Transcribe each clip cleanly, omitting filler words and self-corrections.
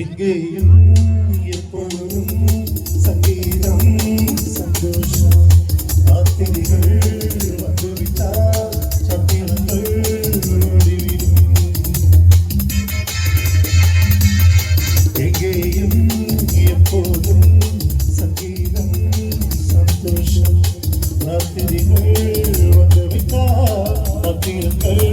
எங்கேயும் எப்பொழுதும் சங்கீதம் சந்தோஷம் ராத்திரிகள் வந்துவிட்டால் சத்திரங்கள் ஓடிவிடும் எங்கேயும் எப்போதும் சங்கீதம் சந்தோஷம் ராத்திரிகள் வந்துவிட்டால் சத்திரங்கள்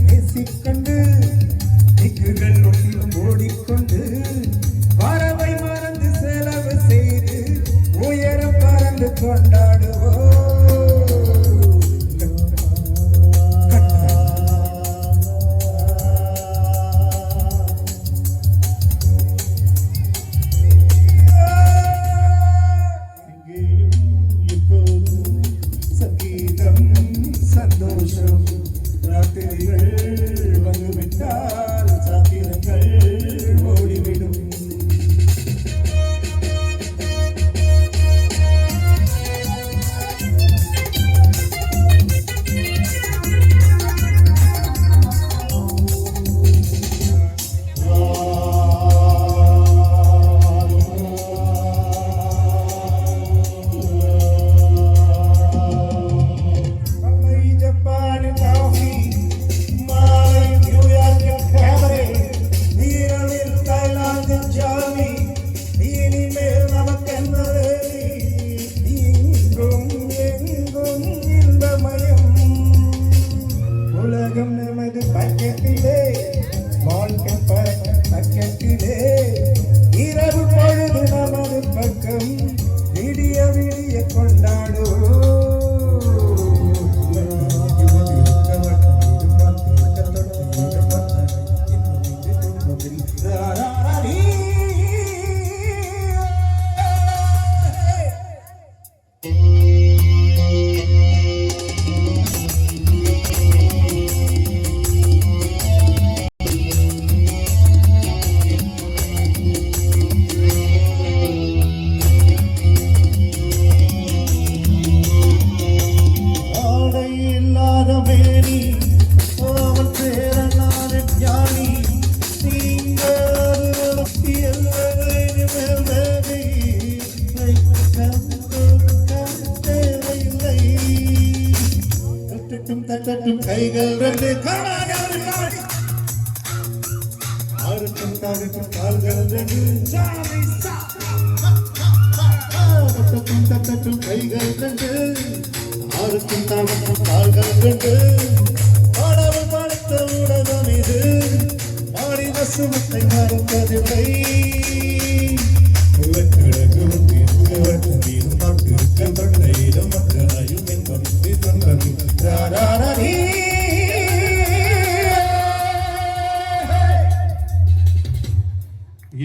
பேசிக்கொண்டு திக்குகள் ஒட்டிலும் ஓடிக்கொண்டு பறவை மறந்து செலவு செய்து உயரம் பறந்து கொண்டாடுவோம். சங்கீதம் சந்தோஷம் ராத்திரிகள் வந்துவிட்டால் சாத்திரங்கள் ஓடிவிடும். உலகம் நமது பக்கத்திலே வாழ்க்கை பக்கத்திலே இரவு பொழுது நமது பக்கம் விடிய விடிய கொண்டாடுவோம். தட்டட்டும் கைகள் ரெண்டு ஆறுக்கும் தாகட்டும் கால்கள் ரெண்டு தட்டட்டும் கைகள் ரெண்டு ஆறுக்கும் தாகட்டும் கால்கள் ரெண்டு ஆடவும் படுத்த உலகம் இது ஆடி வசுமத்தை மறப்பதில்லை.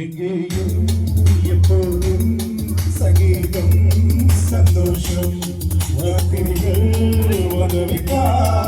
எங்கேயும் எப்போதும் சங்கீதம் சந்தோஷம் ராத்திரிகள் வந்துவிட்டால்